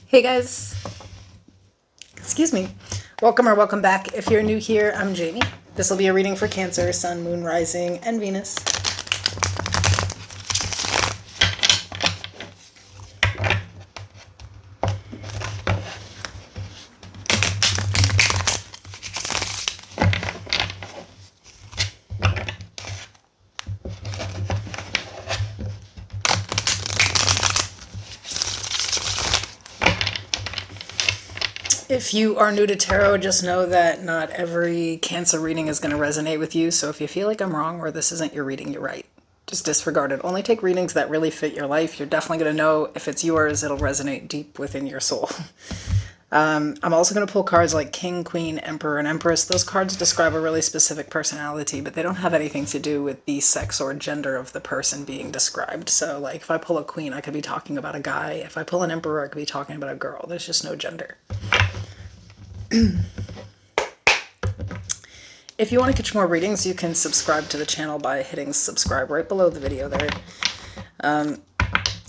Hey guys, excuse me. Welcome or welcome back. If you're new here, I'm Jamie. This will be a reading for Cancer, Sun, Moon, Rising, and Venus. If you are new to tarot, just know that not every Cancer reading is going to resonate with you. So if you feel like I'm wrong or this isn't your reading, you're right. Just disregard it. Only take readings that really fit your life. You're definitely going to know if it's yours, it'll resonate deep within your soul. I'm also going to pull cards like King, Queen, Emperor, and Empress. Those cards describe a really specific personality, but they don't have anything to do with the sex or gender of the person being described. So, like, if I pull a Queen, I could be talking about a guy. If I pull an Emperor, I could be talking about a girl. There's just no gender. If you want to catch more readings, you can subscribe to the channel by hitting subscribe right below the video there.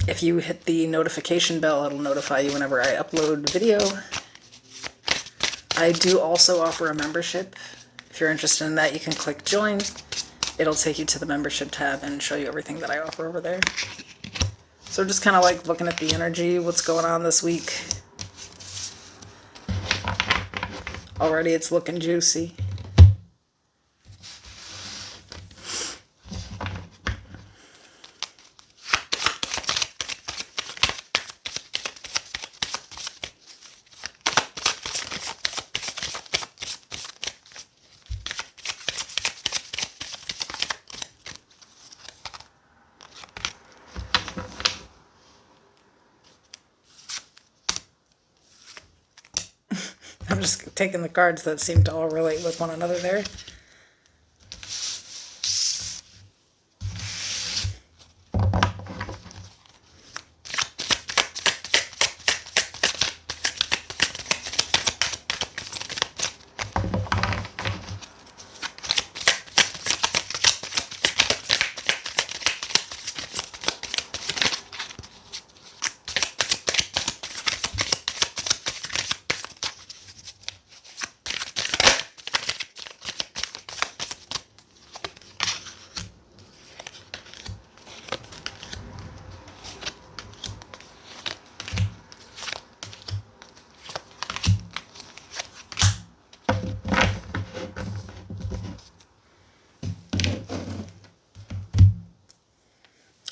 If you hit the notification bell, it'll notify you whenever I upload video. I do also offer a membership. If you're interested in that, you can click join. It'll take you to the membership tab and show you everything that I offer over there. So just kind of like looking at the energy, what's going on this week. Already it's looking juicy. I'm just taking the cards that seem to all relate with one another there.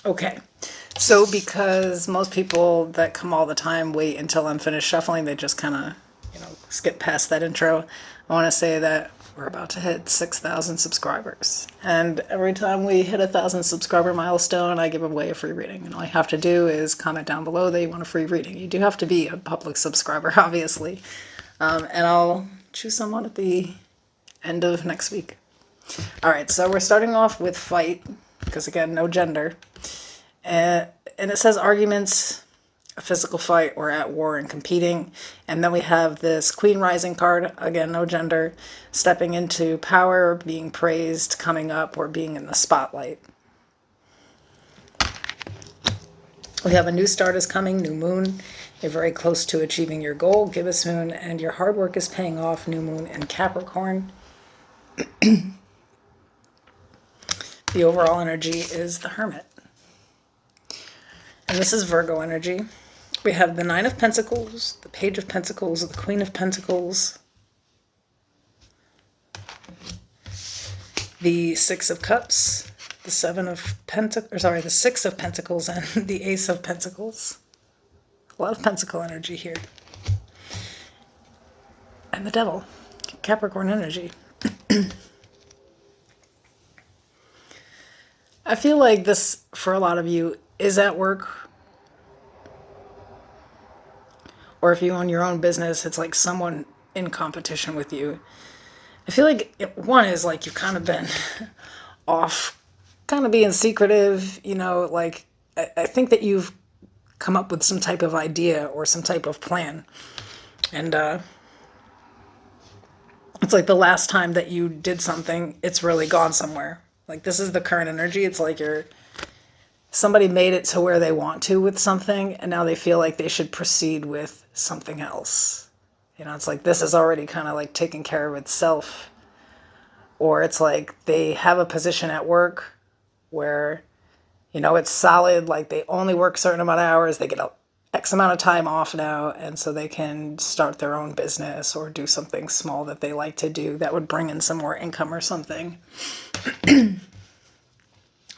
Okay, so because most people that come all the time wait until I'm finished shuffling, they just kind of, skip past that intro. I want to say that we're about to hit 6,000 subscribers. And every time we hit 1,000 subscriber milestone, I give away a free reading. And all you have to do is comment down below that you want a free reading. You do have to be a public subscriber, obviously. And I'll choose someone at the end of next week. All right, so we're starting off with fight, because again, no gender. And it says arguments, a physical fight, or at war and competing. And then we have this Queen Rising card, again, no gender, stepping into power, being praised, coming up, or being in the spotlight. We have a new start is coming, new moon. You're very close to achieving your goal, gibbous moon, and your hard work is paying off, new moon in Capricorn. The overall energy is the Hermit. And this is Virgo energy. We have the Nine of Pentacles, the Page of Pentacles, the Queen of Pentacles, the Six of Cups, the the Six of Pentacles, and the Ace of Pentacles. A lot of Pentacle energy here. And the Devil, Capricorn energy. I feel like this, for a lot of you, is at work. Or if you own your own business, it's like someone in competition with you. I feel like one is like you've kind of been off, kind of being secretive, like I think that you've come up with some type of idea or some type of plan. And it's like the last time that you did something, it's really gone somewhere. Like this is the current energy. It's like you're somebody made it to where they want to with something, and now they feel like they should proceed with something else. It's like this is already kind of like taking care of itself. Or it's like they have a position at work where, it's solid, like they only work a certain amount of hours, they get a X amount of time off now, and so they can start their own business or do something small that they like to do that would bring in some more income or something. And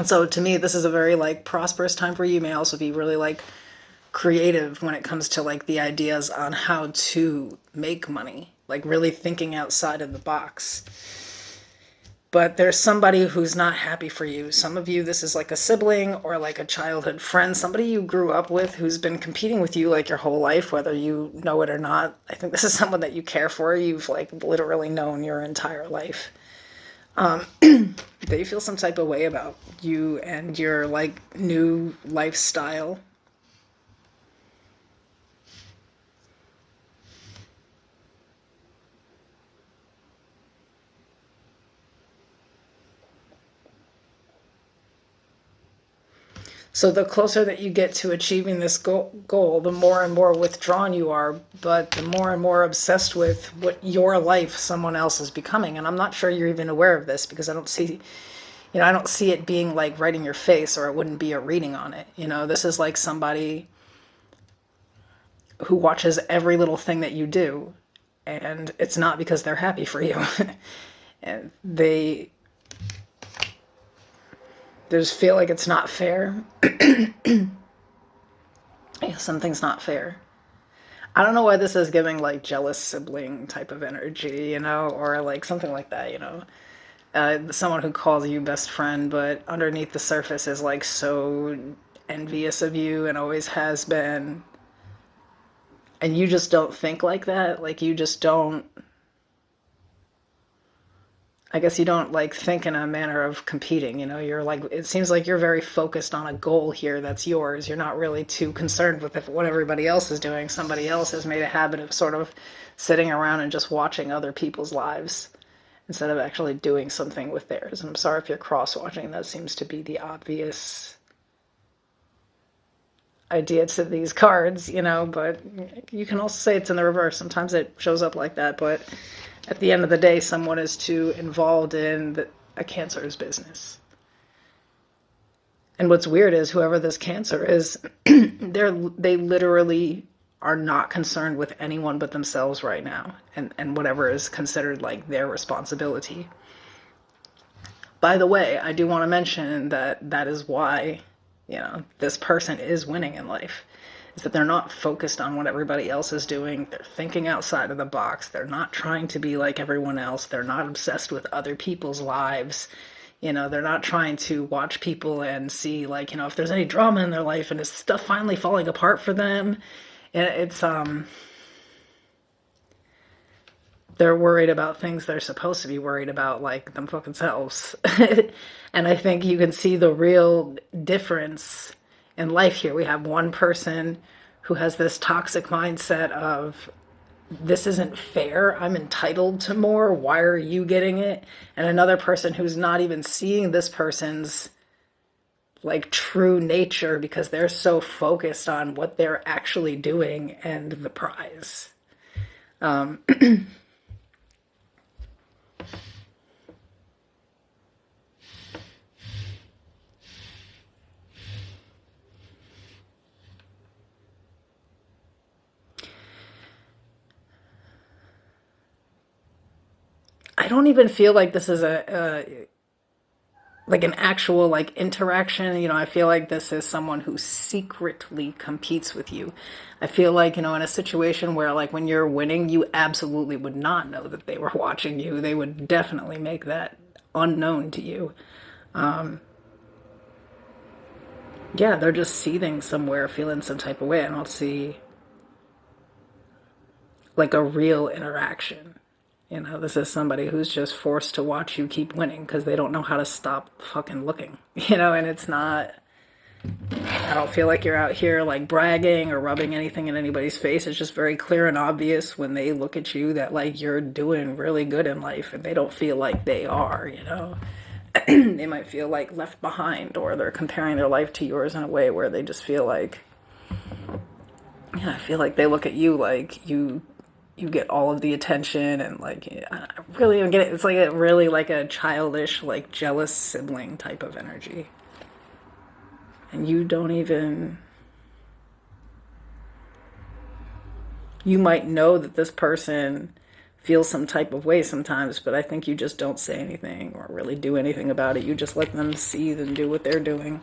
so to me, this is a very like prosperous time for you. You may also be really like creative when it comes to like the ideas on how to make money, like really thinking outside of the box. But there's somebody who's not happy for you. Some of you, this is like a sibling or like a childhood friend, somebody you grew up with who's been competing with you like your whole life, whether you know it or not. I think this is someone that you care for. You've like literally known your entire life. They feel some type of way about you and your like new lifestyle. So the closer that you get to achieving this goal, the more and more withdrawn you are, but the more and more obsessed with what your life someone else is becoming. And I'm not sure you're even aware of this because I don't see it being like right in your face, or it wouldn't be a reading on it. This is like somebody who watches every little thing that you do, and it's not because they're happy for you. And they just feel like it's not fair. Yeah, something's not fair. I don't know why this is giving like jealous sibling type of energy, or like something like that, someone who calls you best friend, but underneath the surface is like so envious of you and always has been. And you just don't think like that. Like you just don't, I guess you don't like think in a manner of competing, you're like, it seems like you're very focused on a goal here that's yours. You're not really too concerned with what everybody else is doing. Somebody else has made a habit of sort of sitting around and just watching other people's lives instead of actually doing something with theirs. I'm sorry if you're cross-watching. That seems to be the obvious idea to these cards, but you can also say it's in the reverse. Sometimes it shows up like that, but at the end of the day, someone is too involved in a Cancer's business. And what's weird is whoever this Cancer is, they literally are not concerned with anyone but themselves right now, and whatever is considered like their responsibility. By the way, I do want to mention that is why, this person is winning in life. Is that they're not focused on what everybody else is doing. They're thinking outside of the box. They're not trying to be like everyone else. They're not obsessed with other people's lives. They're not trying to watch people and see like, if there's any drama in their life and is stuff finally falling apart for them. It's, they're worried about things they're supposed to be worried about, like them fucking selves. And I think you can see the real difference in life here. We have one person who has this toxic mindset of, this isn't fair, I'm entitled to more, why are you getting it? And another person who's not even seeing this person's like true nature because they're so focused on what they're actually doing and the prize. I don't even feel like this is like an actual like interaction. I feel like this is someone who secretly competes with you. I feel like, in a situation where like when you're winning, you absolutely would not know that they were watching you. They would definitely make that unknown to you. Yeah, they're just seething somewhere, feeling some type of way. I don't see like a real interaction. This is somebody who's just forced to watch you keep winning because they don't know how to stop fucking looking, and it's not, I don't feel like you're out here like bragging or rubbing anything in anybody's face. It's just very clear and obvious when they look at you that like you're doing really good in life and they don't feel like they are, They might feel like left behind, or they're comparing their life to yours in a way where they just feel like, yeah, I feel like they look at you like you get all of the attention, and like, I really don't get it. It's like a really like a childish, like jealous sibling type of energy. And you don't even, you might know that this person feels some type of way sometimes, but I think you just don't say anything or really do anything about it. You just let them seethe and do what they're doing.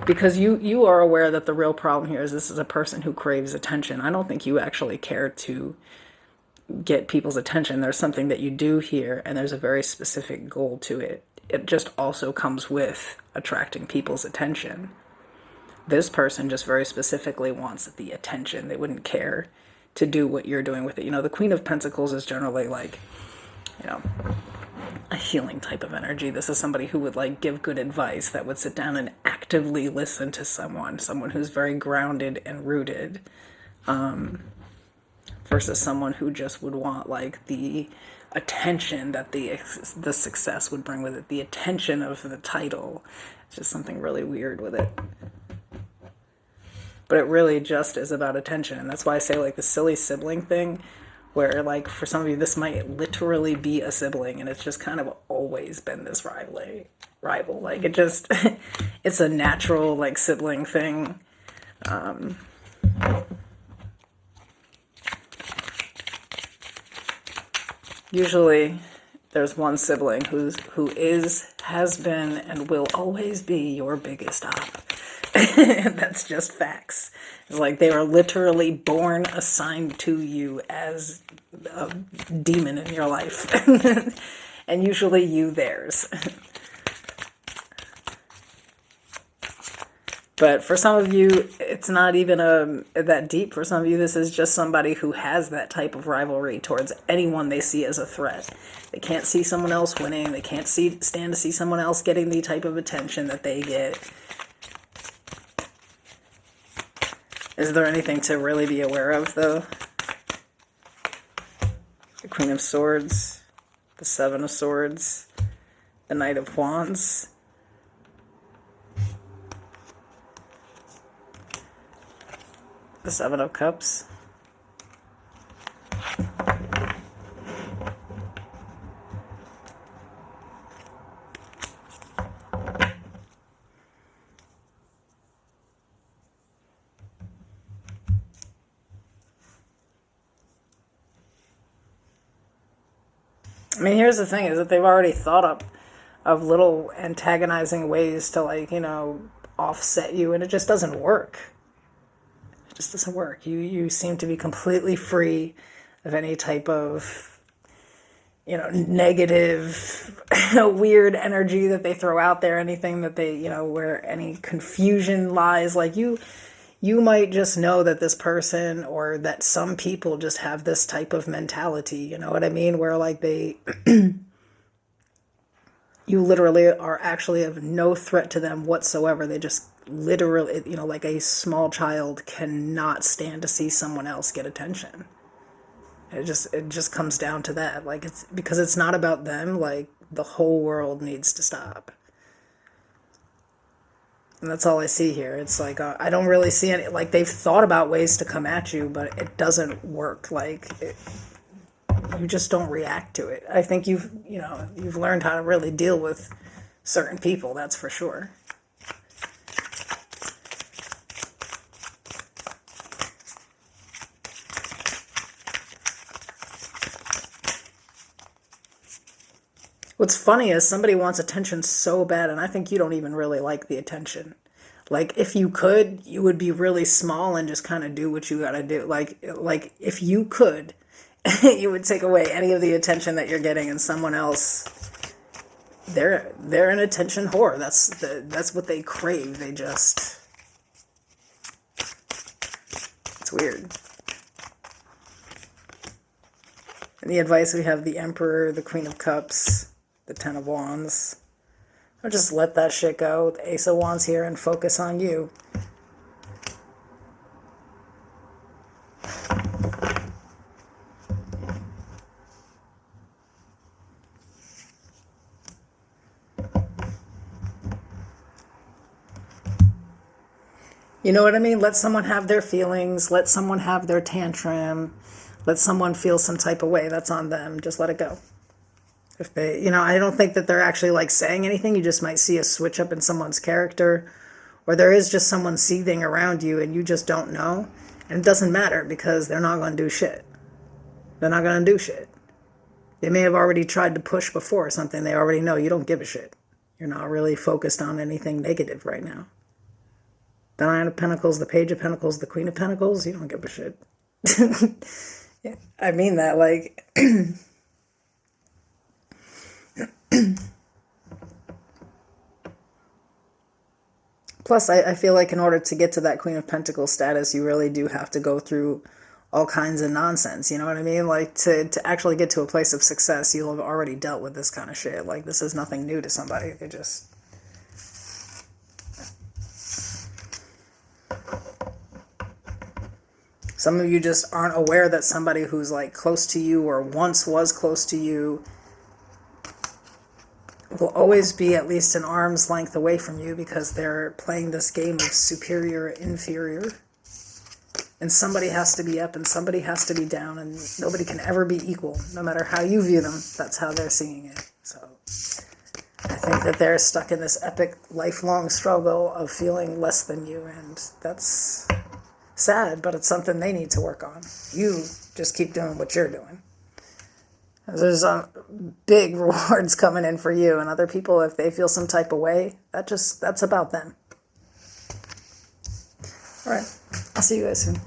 Because you are aware that the real problem here is this is a person who craves attention. I don't think you actually care to get people's attention. There's something that you do here, and there's a very specific goal to it. It just also comes with attracting people's attention. This person just very specifically wants the attention. They wouldn't care to do what you're doing with it. You know, the Queen of Pentacles is generally like, you know, a healing type of energy. This is somebody who would like give good advice, that would sit down and actively listen to someone who's very grounded and rooted, versus someone who just would want like the attention that the success would bring with it, the attention of the title. It's just something really weird with it. But it really just is about attention. And that's why I say like the silly sibling thing, where like for some of you this might literally be a sibling, and it's just kind of always been this rival. Like it just it's a natural like sibling thing. Usually there's one sibling who has been and will always be your biggest op. That's just facts. It's like they were literally born assigned to you as a demon in your life. And usually you theirs. But for some of you, it's not even that deep. For some of you, this is just somebody who has that type of rivalry towards anyone they see as a threat. They can't see someone else winning. They can't stand to see someone else getting the type of attention that they get. Is there anything to really be aware of, though? The Queen of Swords, the Seven of Swords, the Knight of Wands. The Seven of Cups. I mean, here's the thing, is that they've already thought up of little antagonizing ways to, like, you know, offset you, and it just doesn't work. It just doesn't work. You seem to be completely free of any type of, you know, negative, weird energy that they throw out there, anything that they, you know, where any confusion lies. Like you might just know that this person, or that some people just have this type of mentality, you know what I mean? Where like they, you literally are actually of no threat to them whatsoever. They just literally, you know, like a small child cannot stand to see someone else get attention. It just comes down to that. Like, it's because it's not about them. Like, the whole world needs to stop. And that's all I see here. It's like, I don't really see any, like, they've thought about ways to come at you, but it doesn't work. Like, you just don't react to it. I think you've learned how to really deal with certain people, that's for sure. What's funny is somebody wants attention so bad, and I think you don't even really like the attention. Like, if you could, you would be really small and just kind of do what you gotta do. Like if you could, you would take away any of the attention that you're getting, and someone else, they're an attention whore. That's what they crave. They just, it's weird. And the advice, we have the Emperor, the Queen of Cups, the Ten of Wands. I'll just let that shit go. The Ace of Wands here, and focus on you. You know what I mean? Let someone have their feelings. Let someone have their tantrum. Let someone feel some type of way. That's on them. Just let it go. If they, I don't think that they're actually like saying anything. You just might see a switch up in someone's character, or there is just someone seething around you and you just don't know. And it doesn't matter because they're not going to do shit. They're not going to do shit. They may have already tried to push before or something. They already know you don't give a shit. You're not really focused on anything negative right now. The Nine of Pentacles, the Page of Pentacles, the Queen of Pentacles, you don't give a shit. I mean that, like... Plus, I feel like in order to get to that Queen of Pentacles status, you really do have to go through all kinds of nonsense, you know what I mean? Like, to actually get to a place of success, you'll have already dealt with this kind of shit. Like, this is nothing new to somebody. They just... Some of you just aren't aware that somebody who's, like, close to you or once was close to you will always be at least an arm's length away from you because they're playing this game of superior, inferior. And somebody has to be up and somebody has to be down, and nobody can ever be equal. No matter how you view them, that's how they're seeing it. So I think that they're stuck in this epic, lifelong struggle of feeling less than you, and that's sad, but it's something they need to work on. You just keep doing what you're doing. There's big rewards coming in for you, and other people, if they feel some type of way, that's about them. All right, I'll see you guys soon.